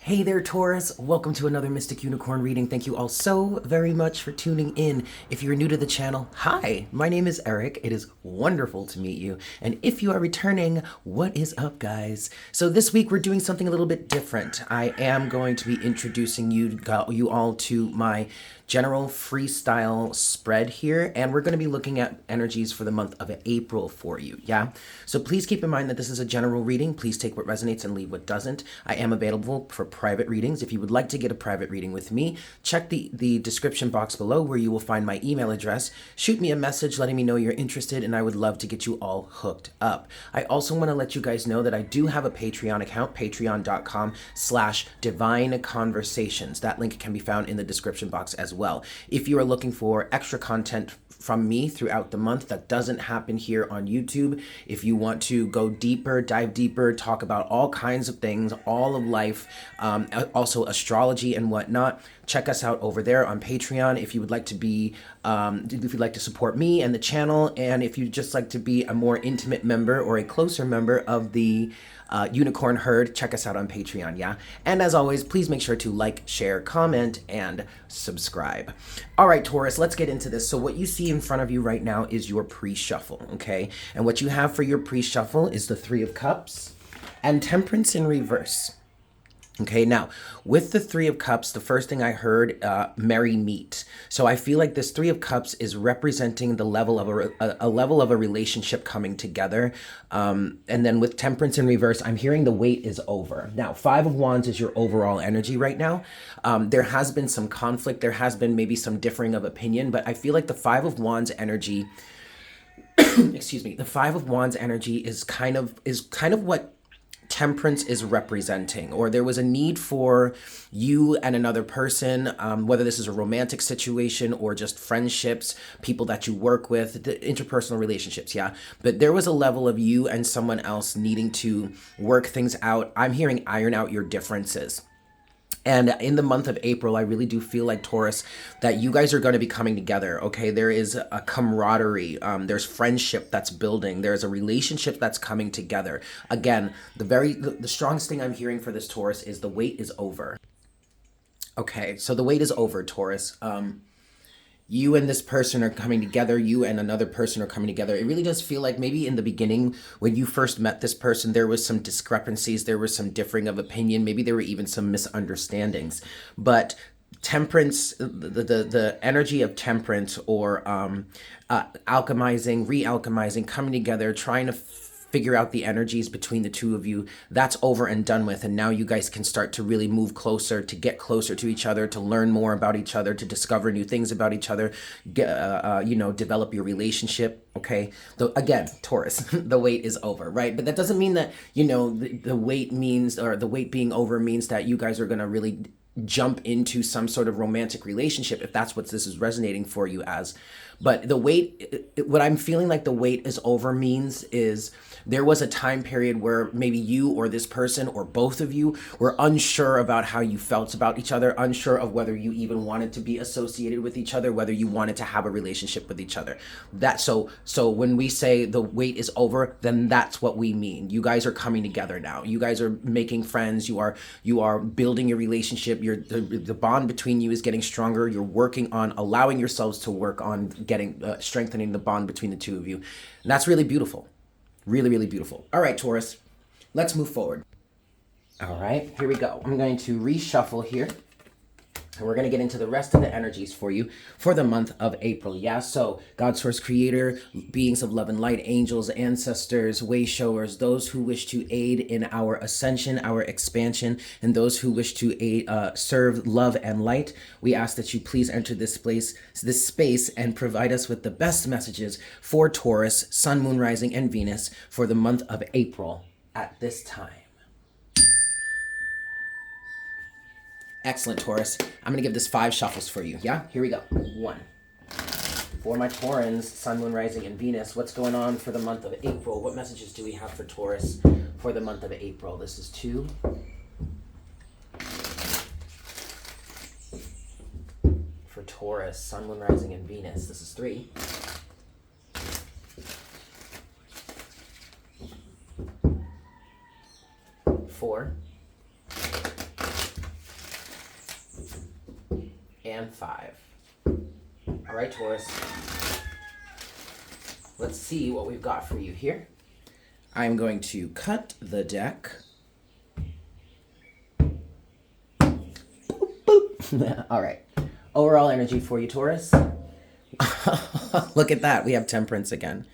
Hey there, Taurus. Welcome to another Mystic Unicorn reading. Thank you all so very much for tuning in. If you're new to the channel, hi, my name is Eric. It is wonderful to meet you. And if you are returning, what is up, guys? So this week we're doing something a little bit different. I am going to be introducing you all to my general freestyle spread here, and we're going to be looking at energies for the month of April for you. Yeah, so please keep in mind that this is a general reading. Please take what resonates and leave what doesn't. I am available for private readings. If you would like to get a private reading with me, check the description box below where you will find my email address. Shoot me a message letting me know you're interested, and I would love to get you all hooked up. I also want to let you guys know that I do have a Patreon account, patreon.com/divine conversations. That link can be found in the description box as well. If you are looking for extra content from me throughout the month that doesn't happen here on YouTube, if you want to go deeper, dive deeper, talk about all kinds of things, all of life, also astrology and whatnot, check us out over there on Patreon. If you would like to be, if you'd like to support me and the channel, and if you'd just like to be a more intimate member or a closer member of the Unicorn Herd, check us out on Patreon, yeah? And as always, please make sure to like, share, comment, and subscribe. All right, Taurus, let's get into this. So what you see in front of you right now is your pre-shuffle, okay? And what you have for your pre-shuffle is the Three of Cups and Temperance in reverse. Okay, now, with the Three of Cups, the first thing I heard, merry meet. So I feel like this Three of Cups is representing the level of a level of a relationship coming together. And then with Temperance in reverse, I'm hearing the wait is over. Now, Five of Wands is your overall energy right now. There has been some conflict. There has been maybe some differing of opinion, but I feel like the Five of Wands energy, excuse me, the Five of Wands energy is kind of what Temperance is representing, or there was a need for you and another person, whether this is a romantic situation or just friendships, people that you work with, the interpersonal relationships, yeah. But there was a level of you and someone else needing to work things out. I'm hearing iron out your differences. And in the month of April, I really do feel like, Taurus, that you guys are going to be coming together, okay? There is a camaraderie. There's friendship that's building. There's a relationship that's coming together. Again, the strongest thing I'm hearing for this, Taurus, is the wait is over. Okay, so the wait is over, Taurus. You and this person are coming together, you and another person are coming together. It really does feel like maybe in the beginning, when you first met this person, there was some discrepancies, there was some differing of opinion, maybe there were even some misunderstandings. But temperance, the energy of temperance, or alchemizing, re-alchemizing, coming together, trying to figure out the energies between the two of you, that's over and done with. And now you guys can start to really move closer, to get closer to each other, to learn more about each other, to discover new things about each other, develop your relationship, okay? Again, Taurus, the wait is over, right? But that doesn't mean that, the wait means, or the wait being over means that you guys are going to really jump into some sort of romantic relationship, if that's what this is resonating for you as. But the wait, what I'm feeling like the wait is over means is there was a time period where maybe you or this person or both of you were unsure about how you felt about each other, unsure of whether you even wanted to be associated with each other, whether you wanted to have a relationship with each other. So when we say the wait is over, then that's what we mean. You guys are coming together now. You guys are making friends. You are building your relationship. The bond between you is getting stronger. You're working on allowing yourselves to work on strengthening the bond between the two of you. And that's really beautiful. Really, really beautiful. All right, Taurus, let's move forward. All right, here we go. I'm going to reshuffle here, and we're going to get into the rest of the energies for you for the month of April. Yeah, so God, Source, Creator, beings of love and light, angels, ancestors, way showers, those who wish to aid in our ascension, our expansion, and those who wish to aid, serve love and light, we ask that you please enter this space and provide us with the best messages for Taurus, Sun, Moon, Rising, and Venus for the month of April at this time. Excellent, Taurus. I'm going to give this 5 shuffles for you. Yeah? Here we go. 1. For my Taurans, Sun, Moon, Rising, and Venus, what's going on for the month of April? What messages do we have for Taurus for the month of April? This is 2. For Taurus, Sun, Moon, Rising, and Venus, this is 3. Four. and 5. All right, Taurus. Let's see what we've got for you here. I'm going to cut the deck. Boop, boop. All right. Overall energy for you, Taurus. Look at that. We have Temperance again.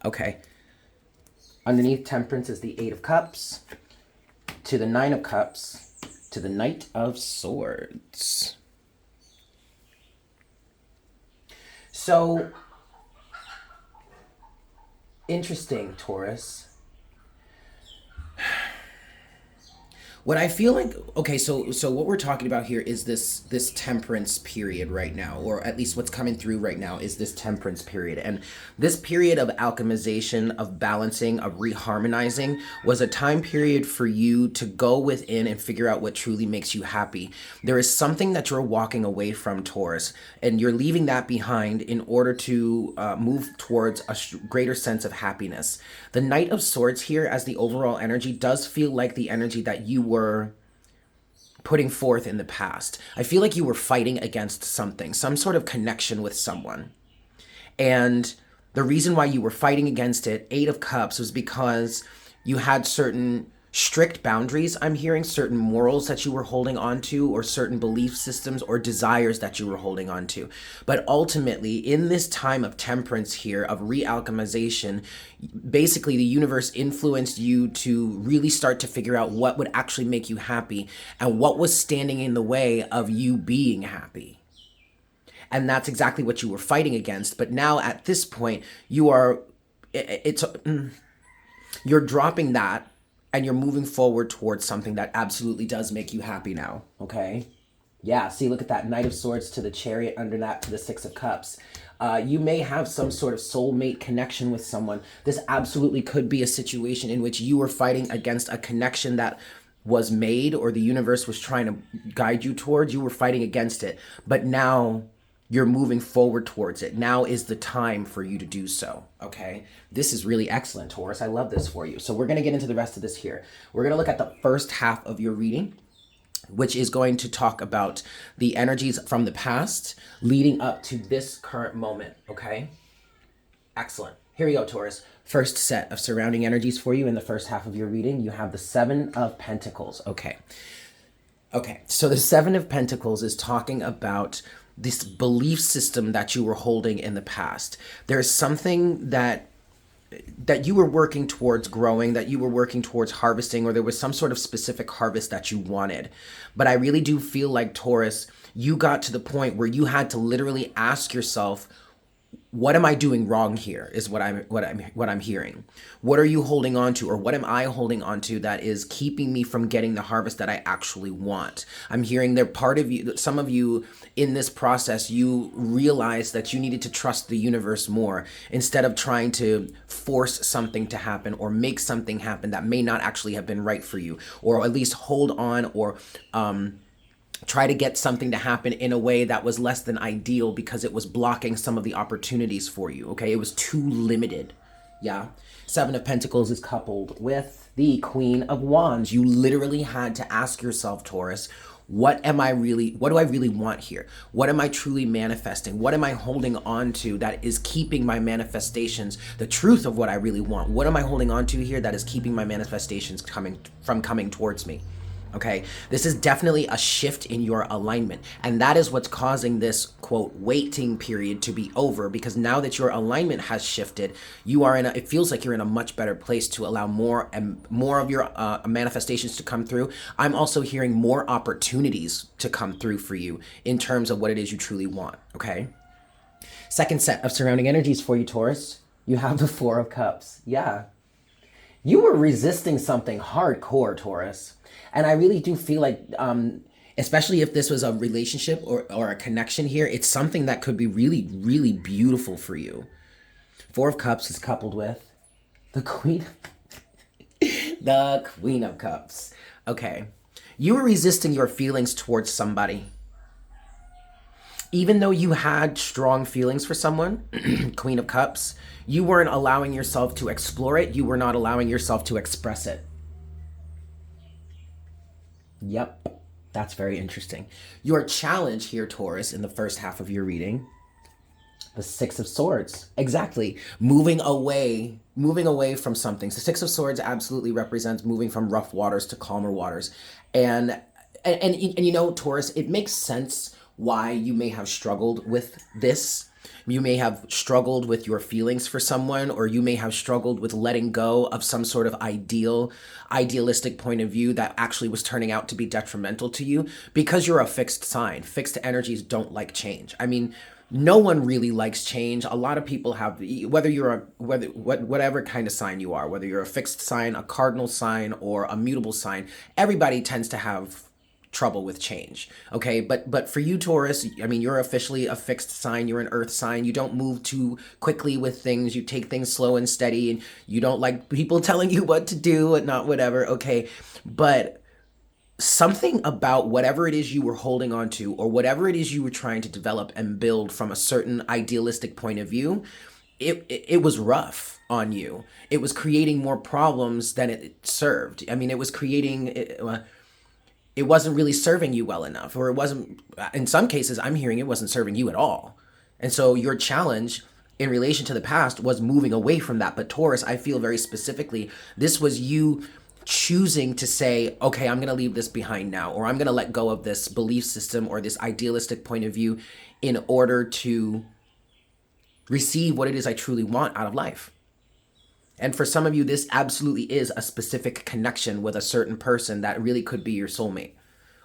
Okay. Underneath Temperance is the 8 of Cups, to the 9 of Cups, to the Knight of Swords. So, interesting, Taurus. What I feel like, okay, so what we're talking about here is this temperance period right now, or at least what's coming through right now is this temperance period. And this period of alchemization, of balancing, of reharmonizing was a time period for you to go within and figure out what truly makes you happy. There is something that you're walking away from, Taurus, and you're leaving that behind in order to move towards a greater sense of happiness. The Knight of Swords here as the overall energy does feel like the energy that you were putting forth in the past. I feel like you were fighting against something, some sort of connection with someone. And the reason why you were fighting against it, 8 of Cups, was because you had certain strict boundaries. I'm hearing certain morals that you were holding on to, or certain belief systems or desires that you were holding on to. But ultimately, in this time of temperance here, of re-alchemization, basically the universe influenced you to really start to figure out what would actually make you happy and what was standing in the way of you being happy. And that's exactly what you were fighting against. But now at this point, you're dropping that, and you're moving forward towards something that absolutely does make you happy now, okay? Yeah, see, look at that. Knight of Swords to the Chariot, under that to the 6 of Cups. You may have some sort of soulmate connection with someone. This absolutely could be a situation in which you were fighting against a connection that was made, or the universe was trying to guide you towards. You were fighting against it, but now you're moving forward towards it. Now is the time for you to do so, okay? This is really excellent, Taurus. I love this for you. So we're going to get into the rest of this here. We're going to look at the first half of your reading, which is going to talk about the energies from the past leading up to this current moment, okay? Excellent. Here we go, Taurus. First set of surrounding energies for you in the first half of your reading. You have the 7 of Pentacles, okay? Okay, so the 7 of Pentacles is talking about this belief system that you were holding in the past. There's something that you were working towards growing, that you were working towards harvesting, or there was some sort of specific harvest that you wanted. But I really do feel like, Taurus, you got to the point where you had to literally ask yourself, what am I doing wrong here, is what I'm hearing. What are you holding on to, or what am I holding on to that is keeping me from getting the harvest that I actually want? I'm hearing that part of you, some of you in this process, you realized that you needed to trust the universe more instead of trying to force something to happen or make something happen that may not actually have been right for you, or at least hold on, or try to get something to happen in a way that was less than ideal because it was blocking some of the opportunities for you, okay? It was too limited, yeah? 7 of Pentacles is coupled with the Queen of Wands. You literally had to ask yourself, Taurus, what do I really want here? What am I truly manifesting? What am I holding on to that is keeping my manifestations, the truth of what I really want? What am I holding on to here that is keeping my manifestations coming towards me? Okay, this is definitely a shift in your alignment. And that is what's causing this, quote, waiting period to be over, because now that your alignment has shifted, you are it feels like you're in a much better place to allow more and more of your manifestations to come through. I'm also hearing more opportunities to come through for you in terms of what it is you truly want, okay? Second set of surrounding energies for you, Taurus. You have the 4 of Cups. Yeah. You were resisting something hardcore, Taurus. And I really do feel like, especially if this was a relationship or a connection here, it's something that could be really, really beautiful for you. 4 of Cups is coupled with the Queen of Cups. Okay. You were resisting your feelings towards somebody. Even though you had strong feelings for someone, Queen of Cups, you weren't allowing yourself to explore it. You were not allowing yourself to express it. Yep. That's very interesting. Your challenge here, Taurus, in the first half of your reading, the Six of Swords. Exactly. Moving away from something. So Six of Swords absolutely represents moving from rough waters to calmer waters. And you know, Taurus, it makes sense why you may have struggled with this. You may have struggled with your feelings for someone, or you may have struggled with letting go of some sort of idealistic point of view that actually was turning out to be detrimental to you, because you're a fixed sign. Fixed energies don't like change. I mean, no one really likes change. A lot of people have, whatever kind of sign you are, whether you're a fixed sign, a cardinal sign, or a mutable sign, everybody tends to have trouble with change. Okay, but for you, Taurus, I mean, you're officially a fixed sign. You're an earth sign. You don't move too quickly with things. You take things slow and steady, and you don't like people telling you what to do and not whatever. Okay, but something about whatever it is you were holding on to, or whatever it is you were trying to develop and build from a certain idealistic point of view, it was rough on you. It was creating more problems than it served. I mean, it was creating, it wasn't really serving you well enough, or it wasn't, in some cases, I'm hearing it wasn't serving you at all. And so your challenge in relation to the past was moving away from that. But Taurus, I feel very specifically, this was you choosing to say, okay, I'm going to leave this behind now, or I'm going to let go of this belief system or this idealistic point of view in order to receive what it is I truly want out of life. And for some of you, this absolutely is a specific connection with a certain person that really could be your soulmate,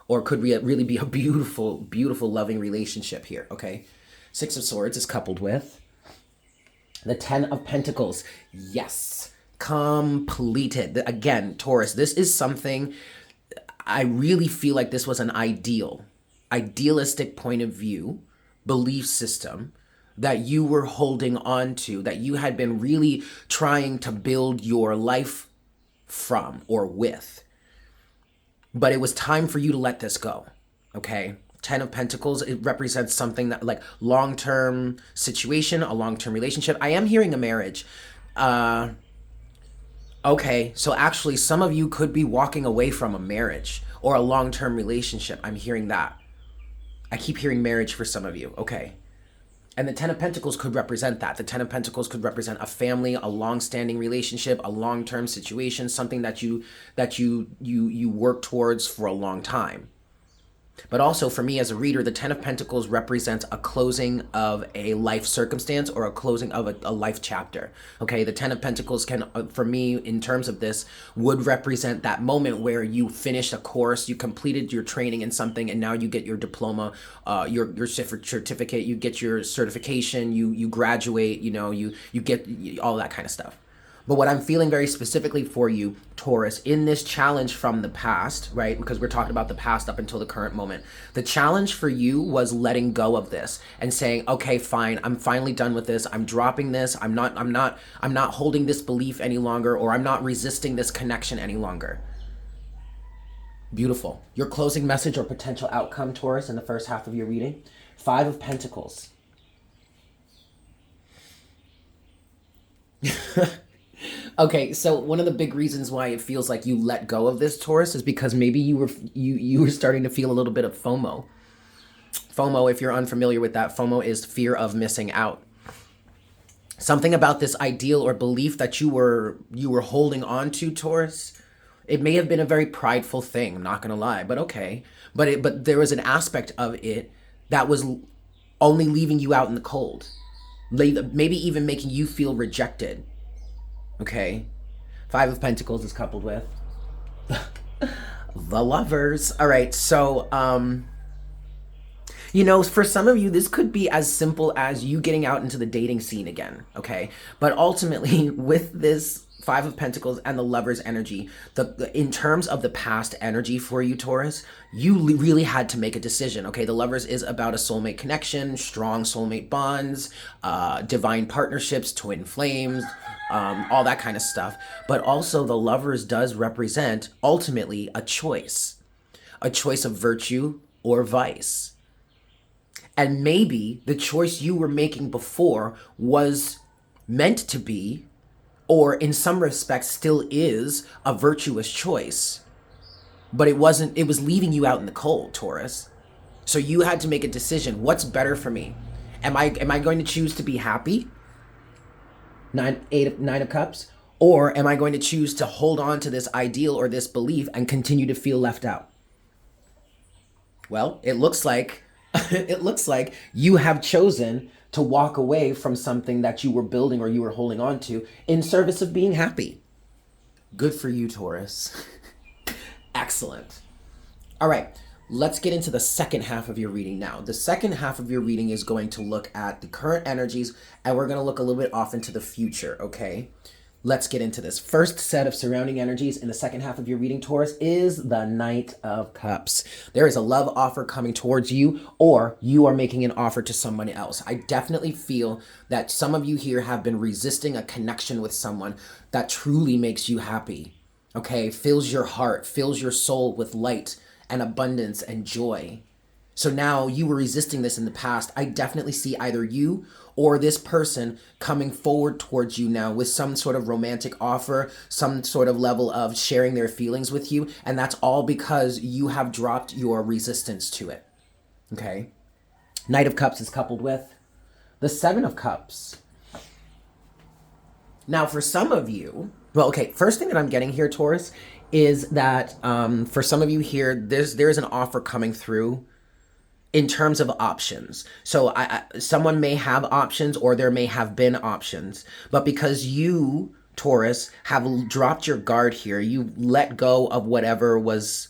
or could really be a beautiful, beautiful, loving relationship here, okay? Six of Swords is coupled with the Ten of Pentacles. Yes, completed. Again, Taurus, this is something, I really feel like this was an idealistic point of view, belief system that you were holding on to, that you had been really trying to build your life from or with. But it was time for you to let this go, okay? Ten of Pentacles, it represents something that like long-term situation, a long-term relationship. I am hearing a marriage. Okay, so actually some of you could be walking away from a marriage or a long-term relationship. I'm hearing that. I keep hearing marriage for some of you, okay? And the Ten of Pentacles could represent that. The Ten of Pentacles could represent a family, a long-standing relationship, a long-term situation, something that you work towards for a long time. But also for me as a reader, the Ten of Pentacles represents a closing of a life circumstance or a closing of a life chapter. Okay, the Ten of Pentacles can, for me, in terms of this, would represent that moment where you finished a course, you completed your training in something, and now you get your diploma, your certificate, you get your certification, you graduate, you know, you get all that kind of stuff. But what I'm feeling very specifically for you, Taurus, in this challenge from the past, right? Because we're talking about the past up until the current moment. The challenge for you was letting go of this and saying, okay, fine, I'm finally done with this. I'm dropping this. I'm not holding this belief any longer, or I'm not resisting this connection any longer. Beautiful. Your closing message or potential outcome, Taurus, in the first half of your reading. Five of Pentacles. Okay, so one of the big reasons why it feels like you let go of this, Taurus, is because maybe you were starting to feel a little bit of FOMO. FOMO, if you're unfamiliar with that, FOMO is fear of missing out. Something about this ideal or belief that you were holding on to, Taurus, it may have been a very prideful thing, I'm not going to lie, but okay. But there was an aspect of it that was only leaving you out in the cold. Maybe even making you feel rejected. Okay, Five of Pentacles is coupled with the Lovers. All right, so, you know, for some of you, this could be as simple as you getting out into the dating scene again, okay? But ultimately, with this Five of Pentacles and the Lovers energy, in terms of the past energy for you, Taurus, you really had to make a decision, okay? The Lovers is about a soulmate connection, strong soulmate bonds, divine partnerships, twin flames, all that kind of stuff. But also the Lovers does represent, ultimately, a choice of virtue or vice. And maybe the choice you were making before was meant to be, or in some respects still is, a virtuous choice. but it wasn't, it was leaving you out in the cold, Taurus. So you had to make a decision. What's better for me? Am I going to choose to be happy? Nine of Cups? Or am I going to choose to hold on to this ideal or this belief and continue to feel left out? Well, it looks like you have chosen to walk away from something that you were building or you were holding on to in service of being happy. Good for you, Taurus. Excellent. All right, let's get into the second half of your reading now. The second half of your reading is going to look at the current energies, and we're going to look a little bit off into the future, okay? Let's get into this. First set of surrounding energies in the second half of your reading, Taurus, is the Knight of Cups. There is a love offer coming towards you, or you are making an offer to someone else. I definitely feel that some of you here have been resisting a connection with someone that truly makes you happy, okay? Fills your heart, fills your soul with light and abundance and joy. So now you were resisting this in the past. I definitely see either you or this person coming forward towards you now with some sort of romantic offer, some sort of level of sharing their feelings with you. And that's all because you have dropped your resistance to it. Okay. Knight of Cups is coupled with the Seven of Cups. Now for some of you, well, okay, first thing that I'm getting here, Taurus, is that for some of you here, there's an offer coming through in terms of options. So someone may have options, or there may have been options, but because you, Taurus, have dropped your guard here, you let go of whatever was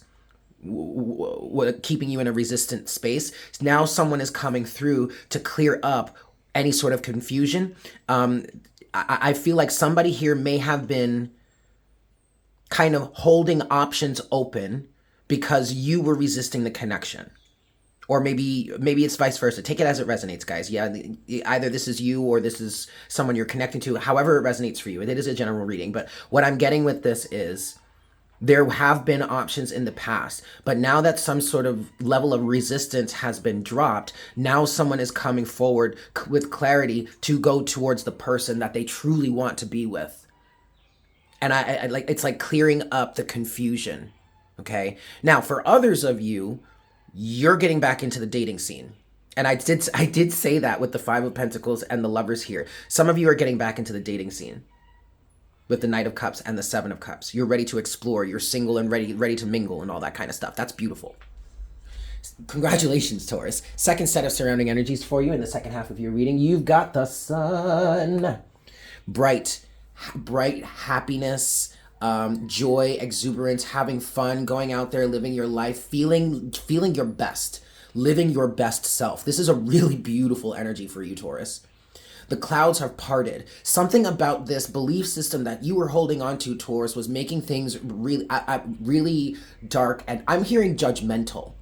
keeping you in a resistant space. Now someone is coming through to clear up any sort of confusion. I feel like somebody here may have been kind of holding options open because you were resisting the connection. Or maybe it's vice versa. Take it as it resonates, guys. Yeah, either this is you or this is someone you're connecting to, however it resonates for you. It is a general reading. But what I'm getting with this is there have been options in the past, but now that some sort of level of resistance has been dropped, now someone is coming forward with clarity to go towards the person that they truly want to be with. And I like, it's like clearing up the confusion. Okay. Now for others of you, you're getting back into the dating scene. And I did say that with the Five of Pentacles and the Lovers here. Some of you are getting back into the dating scene with the Knight of Cups and the Seven of Cups. You're ready to explore. You're single and ready to mingle and all that kind of stuff. That's beautiful. Congratulations, Taurus. Second set of surrounding energies for you in the second half of your reading. You've got the Sun. Bright happiness, joy, exuberance, having fun, going out there, living your life, feeling your best, living your best self. This is a really beautiful energy for you, Taurus. The clouds have parted. Something about this belief system that you were holding on to, Taurus, was making things really dark, and I'm hearing judgmental.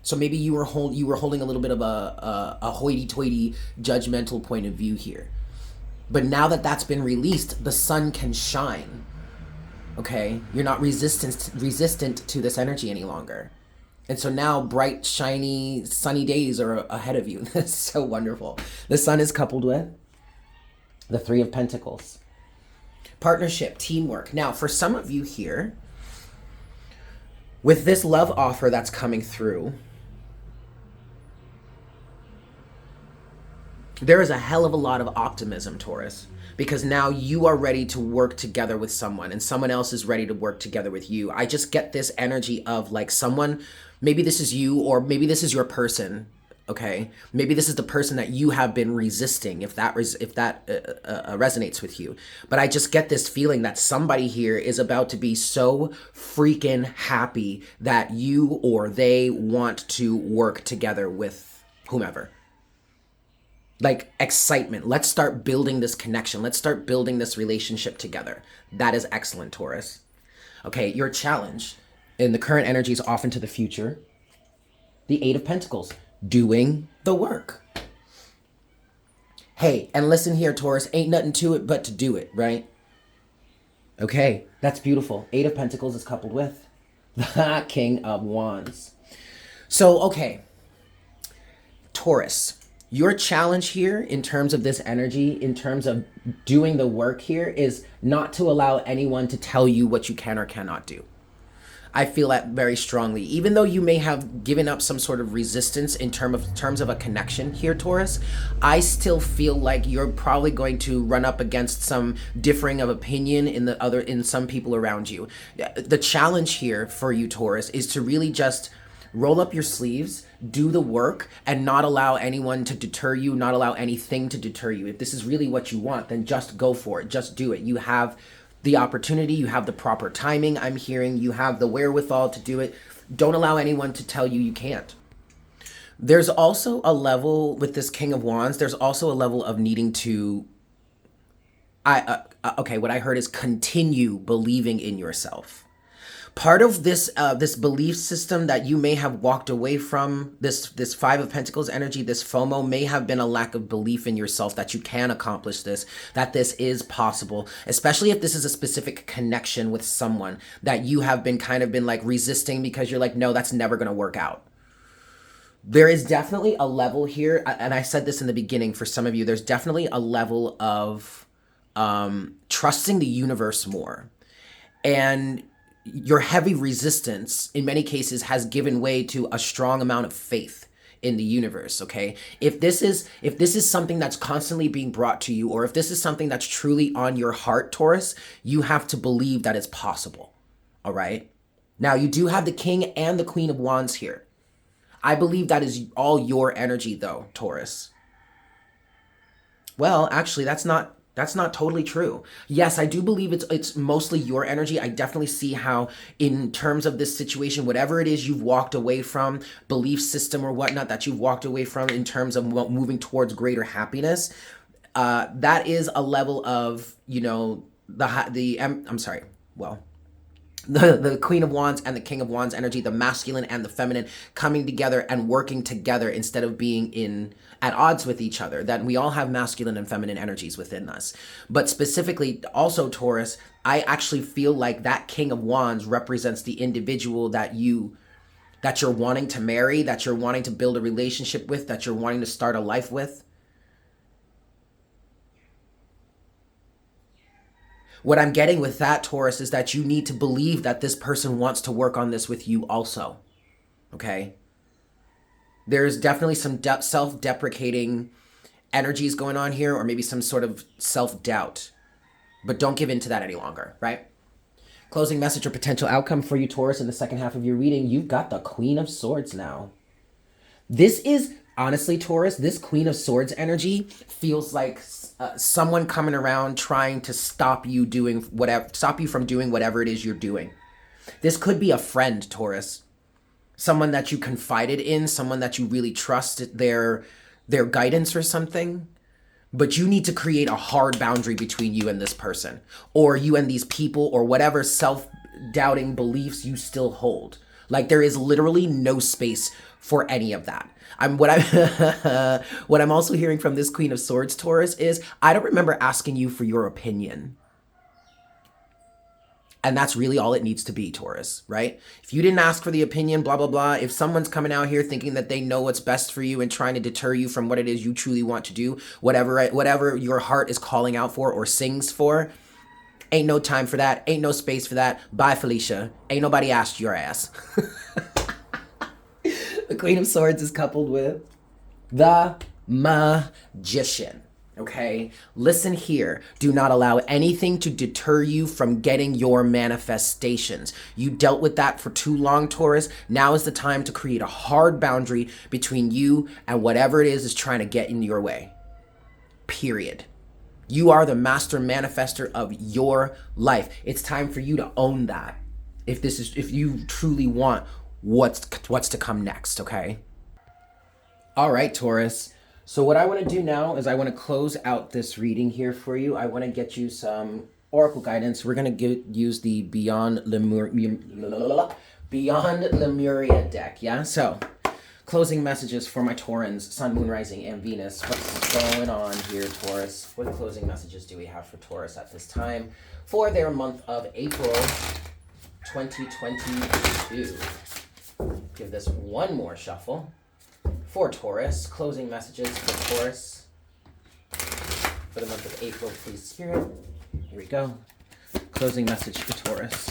So maybe you were holding a little bit of a hoity-toity judgmental point of view here. But now that that's been released, the sun can shine. Okay, you're not resistant to this energy any longer. And so now bright, shiny, sunny days are ahead of you. That's so wonderful. The Sun is coupled with the Three of Pentacles. Partnership, teamwork. Now, for some of you here, with this love offer that's coming through, there is a hell of a lot of optimism, Taurus. Because now you are ready to work together with someone and someone else is ready to work together with you. I just get this energy of like someone, maybe this is you or maybe this is your person, okay? Maybe this is the person that you have been resisting if that resonates with you. But I just get this feeling that somebody here is about to be so freaking happy that you or they want to work together with whomever. Like excitement. Let's start building this connection. Let's start building this relationship together. That is excellent, Taurus. Okay, your challenge in the current energy is off into the future. The Eight of Pentacles, doing the work. Hey, and listen here, Taurus, ain't nothing to it but to do it, right? Okay, that's beautiful. Eight of Pentacles is coupled with the King of Wands. So, okay, Taurus, your challenge here in terms of this energy, in terms of doing the work here, is not to allow anyone to tell you what you can or cannot do. I feel that very strongly. Even though you may have given up some sort of resistance in terms of a connection here, Taurus, I still feel like you're probably going to run up against some differing of opinion in some people around you. The challenge here for you, Taurus, is to really just roll up your sleeves, do the work, and not allow anyone to deter you, not allow anything to deter you. If this is really what you want, then just go for it. Just do it. You have the opportunity, you have the proper timing, I'm hearing, you have the wherewithal to do it. Don't allow anyone to tell you you can't. There's also a level with this King of Wands, there's also a level of needing to, okay, what I heard is continue believing in yourself. Part of this this belief system that you may have walked away from, this Five of Pentacles energy, this FOMO, may have been a lack of belief in yourself that you can accomplish this, that this is possible, especially if this is a specific connection with someone that you have been like resisting because you're like, no, that's never going to work out. There is definitely a level here, and I said this in the beginning for some of you, there's definitely a level of trusting the universe more. And your heavy resistance in many cases has given way to a strong amount of faith in the universe, okay? If this is something that's constantly being brought to you, or if this is something that's truly on your heart, Taurus, you have to believe that it's possible, all right? Now, you do have the King and the Queen of Wands here. I believe that is all your energy though, Taurus. Well, actually, that's not totally true. Yes, I do believe it's mostly your energy. I definitely see how in terms of this situation, whatever it is you've walked away from, belief system or whatnot that you've walked away from in terms of moving towards greater happiness, that is a level of, you know, the Queen of Wands and the King of Wands energy, the masculine and the feminine coming together and working together instead of being at odds with each other. That we all have masculine and feminine energies within us. But specifically also, Taurus, I actually feel like that King of Wands represents the individual that you're wanting to marry, that you're wanting to build a relationship with, that you're wanting to start a life with. What I'm getting with that, Taurus, is that you need to believe that this person wants to work on this with you also, okay? There's definitely some self-deprecating energies going on here, or maybe some sort of self-doubt, but don't give in to that any longer, right? Closing message or potential outcome for you, Taurus, in the second half of your reading. You've got the Queen of Swords now. This is, honestly, Taurus, this Queen of Swords energy feels like someone coming around trying to stop you from doing whatever it is you're doing. This could be a friend, Taurus. Someone that you confided in, someone that you really trust their guidance or something. But you need to create a hard boundary between you and this person, or you and these people, or whatever self-doubting beliefs you still hold. Like, there is literally no space for any of that. What I'm also hearing from this Queen of Swords, Taurus, is I don't remember asking you for your opinion. And that's really all it needs to be, Taurus, right? If you didn't ask for the opinion, blah, blah, blah. If someone's coming out here thinking that they know what's best for you and trying to deter you from what it is you truly want to do, whatever your heart is calling out for or sings for, ain't no time for that. Ain't no space for that. Bye, Felicia. Ain't nobody asked your ass. The Queen of Swords is coupled with the Magician. Okay, listen here. Do not allow anything to deter you from getting your manifestations. You dealt with that for too long, Taurus. Now is the time to create a hard boundary between you and whatever it is trying to get in your way. Period. You are the master manifester of your life. It's time for you to own that. If you truly want what's to come next, okay? All right, Taurus. So what I want to do now is I want to close out this reading here for you. I want to get you some oracle guidance. We're going to use the Beyond Lemuria deck, yeah? So, closing messages for my Taurans, Sun, Moon, Rising, and Venus. What's going on here, Taurus? What closing messages do we have for Taurus at this time for their month of April 2022? Give this one more shuffle. For Taurus, closing messages for Taurus for the month of April, please, Spirit. Here we go. Closing message for Taurus.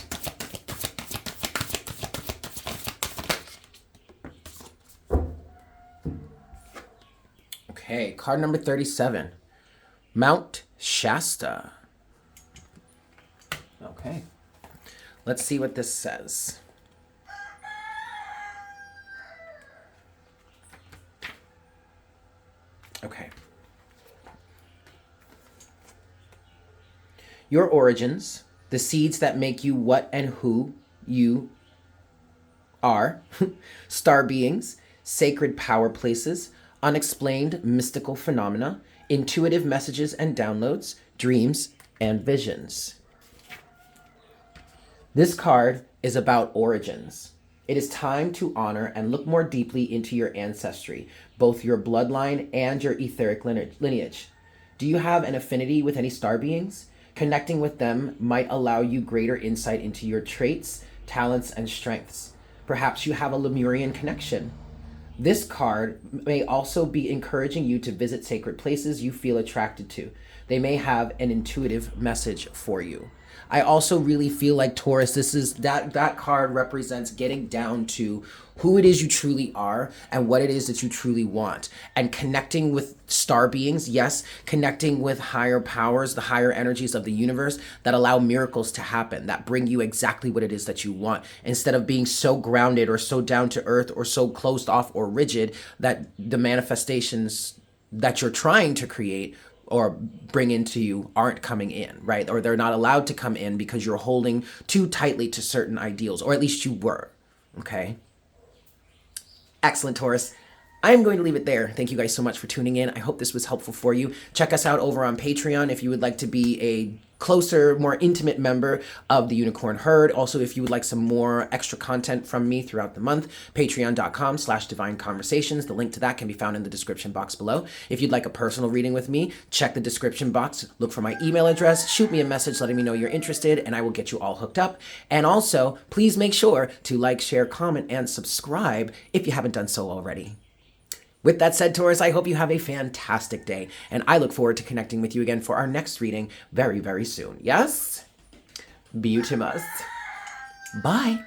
Okay, card number 37. Mount Shasta. Okay. Let's see what this says. Okay. Your origins, the seeds that make you what and who you are, star beings, sacred power places, unexplained mystical phenomena, intuitive messages and downloads, dreams and visions. This card is about origins. It is time to honor and look more deeply into your ancestry, both your bloodline and your etheric lineage. Do you have an affinity with any star beings? Connecting with them might allow you greater insight into your traits, talents, and strengths. Perhaps you have a Lemurian connection. This card may also be encouraging you to visit sacred places you feel attracted to. They may have an intuitive message for you. I also really feel like, Taurus, this is that card represents getting down to who it is you truly are and what it is that you truly want, and connecting with star beings. Yes, connecting with higher powers, the higher energies of the universe that allow miracles to happen, that bring you exactly what it is that you want, instead of being so grounded or so down to earth or so closed off or rigid that the manifestations that you're trying to create or bring into you aren't coming in, right? Or they're not allowed to come in because you're holding too tightly to certain ideals, or at least you were, okay? Excellent, Taurus. I'm going to leave it there. Thank you guys so much for tuning in. I hope this was helpful for you. Check us out over on Patreon if you would like to be a closer, more intimate member of the Unicorn Herd. Also, if you would like some more extra content from me throughout the month, patreon.com/divine conversations. The link to that can be found in the description box below. If you'd like a personal reading with me, check the description box, look for my email address, shoot me a message letting me know you're interested, and I will get you all hooked up. And also, please make sure to like, share, comment, and subscribe if you haven't done so already. With that said, Taurus, I hope you have a fantastic day, and I look forward to connecting with you again for our next reading very, very soon. Yes? Beautimus. Bye.